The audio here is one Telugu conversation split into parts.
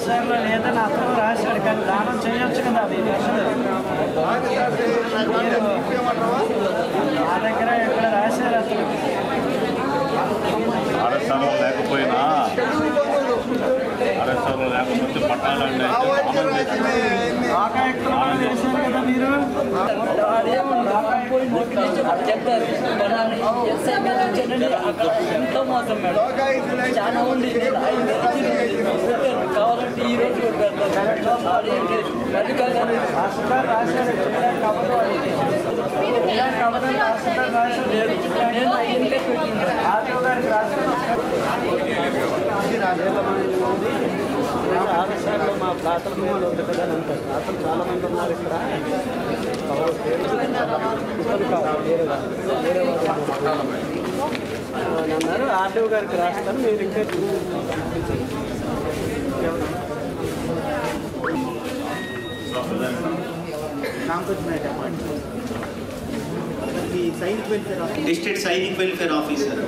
ఆచారంలో లేదని అతను రాశాడు, కానీ దానం చేయొచ్చు కదా. అది నా దగ్గర ఎక్కడ రాశారు అతను అరసనం లేకపోయినా అరసనం లేకపోతే పట్టాలండి వేశారు కదా మీరు. చెప్పారు ఎంతో మోసం మేడం, చాలా ఉంది. కావాలంటే ఈ రోజు కూడా పెడతాను. నేను ఇంటే ఆదర్శాల్లో మా ప్రాతల మీద ఉంది కదా అంత ప్రాతలు చాలా మంది ఉన్నారు ఇక్కడ. అన్నారు ఆర్డీఓ గారికి రాస్తారు, మీరు ఇంకా డిస్ట్రిక్ట్ సైనిక్ వెల్ఫేర్ ఆఫీసర్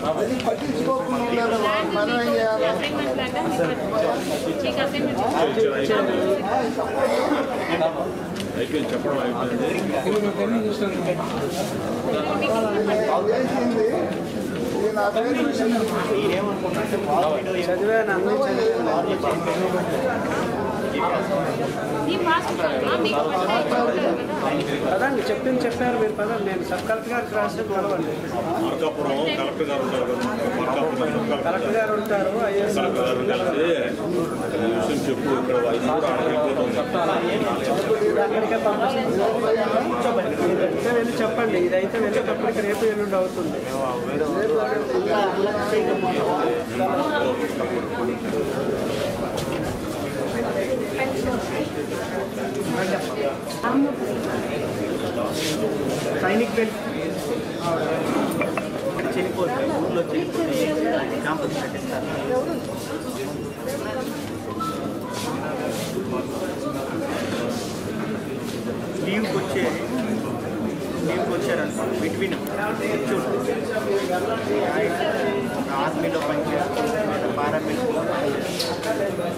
అది పట్టించుకోకుండా మనం ఏం చేయాలి? చెప్పడం పదండి, చెప్పారు మీరు పదండి. నేను సబ్ కలెక్టర్ గారికి రాస్తే కలవండి. కలెక్టర్ గారు ఉంటారు, ఐఎస్ చెప్పు ఇక్కడ అక్కడికే పంపిస్తాను. వెళ్ళి చెప్పండి, ఇదైతే వెళ్ళేటప్పటికి రేపు ఎల్లుండి అవుతుంది. సైనిక్ చనిపోతాయి, ఊళ్ళో చనిపోతే క్యాంపస్ పెట్టిస్తారు. లీవ్కి వచ్చారనుకోండి, బిట్వీన్ ఆర్మీలో పనిచేస్తారు, పారామిలిటరీలో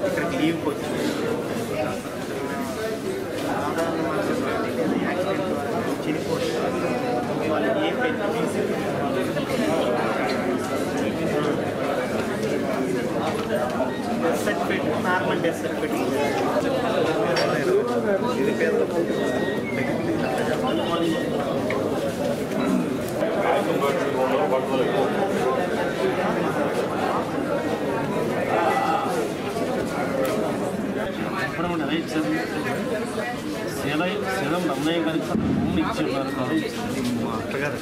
ఇక్కడికి లీవ్కి వచ్చారు. సర్టిఫికేట్ నార్మల్ డెత్ సర్టిఫికేట్ ఇది పేరు సేదం నమ్మయ్య గారికి భూమి ఇచ్చేవారు అత్తగారు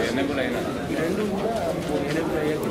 ఎన్నెంబులు అయినా రెండు కూడా ఎన్నెంబులు అయ్యాక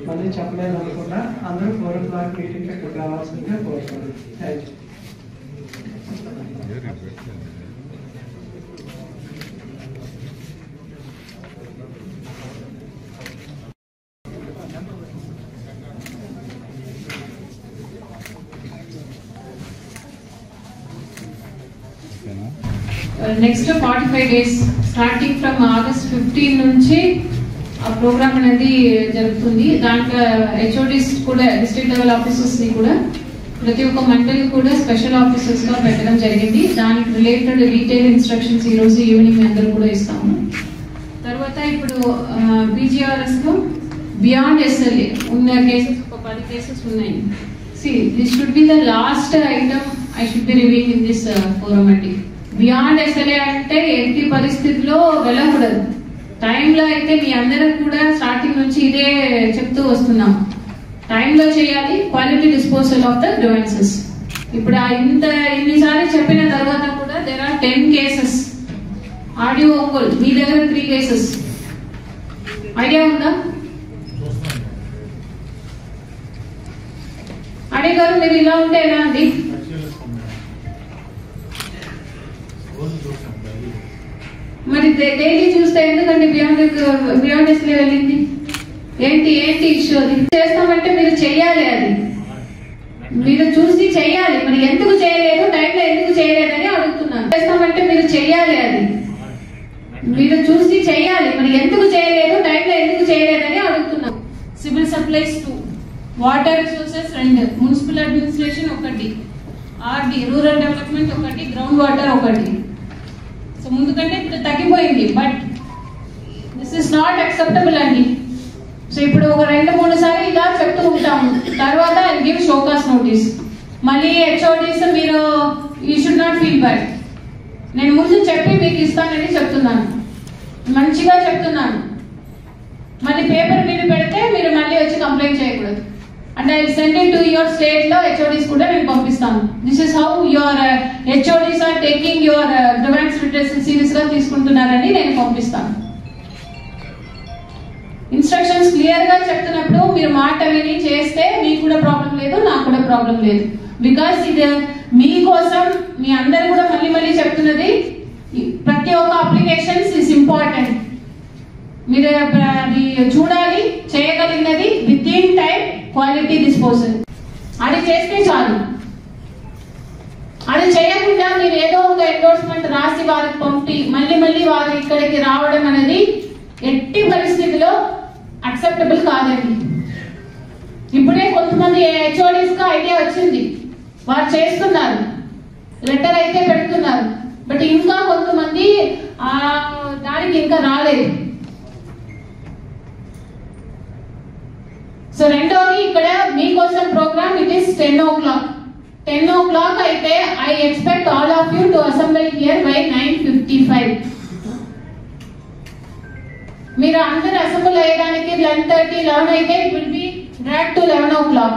మళ్ళీ చెప్పలేదు అనుకున్నా అందరూ 4 o'clock మీటింగ్ ఎక్కడికి రావాల్సిందిగా కోరుతున్నాను. Thank you. Next 45 days starting from August 15 నుంచి ఆ ప్రోగ్రామ్ అనేది జరుగుతుంది. దాంట్లో హెచ్ఓడిస్ కూడా డిస్ట్రిక్ట్ లెవెల్ ఆఫీసర్స్ ని కూడా ప్రతి ఒక్క మండల్ కూడా స్పెషల్ ఆఫీసర్స్ గా పెట్టడం జరిగింది. దానికి రిలేటెడ్ డీటెయిల్ ఇన్స్ట్రక్షన్స్ ఈ రోజు ఈవినింగ్ అందరూ కూడా ఇస్తాము. తర్వాత ఇప్పుడు బీజీఆర్ఎస్ లో బియాండ్ ఎస్ఎల్ఏ ఉన్న కేసెస్ ఒక 10 కేసెస్ ఉన్నాయి. This should be the last item I should be reviewing in this forum అండి. బియాండ్ ఎస్ఎల్ఏ అంటే ఎట్టి పరిస్థితిలో వెళ్ళకూడదు. టైంలో అయితే మీ అందరం కూడా స్టార్టింగ్ నుంచి ఇదే చెప్తూ వస్తున్నాం. టైంలో చేయాలి, quality disposal of the devices. ఇప్పుడు ఇన్నిసార్లు చెప్పిన తర్వాత కూడా there are 10 cases. Audio Ongole మీ దగ్గర 3 కేసెస్. ఐడియా ఉందా? అడే గారు మీరు ఇలా ఉంటే ఎలా అండి? మరి డైలీ చూస్తే ఎందుకంటే బియాండ్ ఎస్ఎల్ఏ వెళ్ళింది? ఏంటి ఇష్యూ? అది చేస్తామంటే మీరు చెయ్యాలి, అది మీరు చూసి చెయ్యాలి. మరి ఎందుకు చేయలేదు, టైంలో ఎందుకు చేయలేదని అడుగుతున్నాను. చేస్తామంటే మీరు చెయ్యాలి, అది మీరు చూసి చెయ్యాలి. మరి ఎందుకు చేయలేదు, టైంలో ఎందుకు చేయలేదని అడుగుతున్నాను. Civil supplies 2, water resources 2, municipal administration 1, RD rural development 1, ground water 1. So ముందు కంటే ఇప్పుడు తగ్గిపోయింది. But this is not acceptable అండి. సో ఇప్పుడు ఒక 2-3 సార్లు ఇలా చెప్తూ ఉంటాము. తర్వాత ఐ గివ్ షోకాస్ నోటీస్. మళ్ళీ హెచ్ఓడిస్ మీరు you should not feel bad. నేను ముందు చెప్పి మీకు ఇస్తానని చెప్తున్నాను, మంచిగా చెప్తున్నాను. మళ్ళీ పేపర్ మీద పెడితే మీరు మళ్ళీ వచ్చి కంప్లైంట్ చేయకూడదు. And I send it to your state లో హెచ్ఓడిస్ కూడా నేను పంపిస్తాను. This is how your HODs are taking your demands return serious గా తీసుకుంటున్నారని నేను పంపిస్తాను. ఇన్స్ట్రక్షన్స్ క్లియర్ గా చెప్తున్నప్పుడు మీరు మాట విని చేస్తే మీకు కూడా ప్రాబ్లం లేదు, నాకు కూడా ప్రాబ్లం లేదు. బికాస్ ఇది మీకోసం, మీ అందరు కూడా మళ్ళీ చెప్తున్నది, ప్రతి ఒక్క అప్లికేషన్స్ ఇస్ ఇంపార్టెంట్. మీరు అది చూడాలి, చేయగలిగినది within time quality disposal. అది చేస్తే చాలు. అది చేయకుండా మీరు ఏదో ఒక ఎండోర్స్మెంట్ రాసి వారికి పంపి మళ్ళీ వారు ఇక్కడికి రావడం అనేది ఎట్టి పరిస్థితిలో అక్సెప్టబుల్ కాదండి. ఇప్పుడే కొంతమంది హెచ్ఓడిస్ గా ఐడియా వచ్చింది, వారు చేస్తున్నారు, లెటర్ అయితే పెడుతున్నారు. బట్ ఇంకా కొంతమంది దానికి ఇంకా రాలేదు. సో రెండోది ఇక్కడ మీకోసం programme it is 10 o'clock. 10 o'clock అయితే I expect all of you to assembly here by 9:55. మీరు అందరు అసెంబ్లీ అయ్యడానికి 10:30, 11 అయితే it will be drag to 11 o'clock.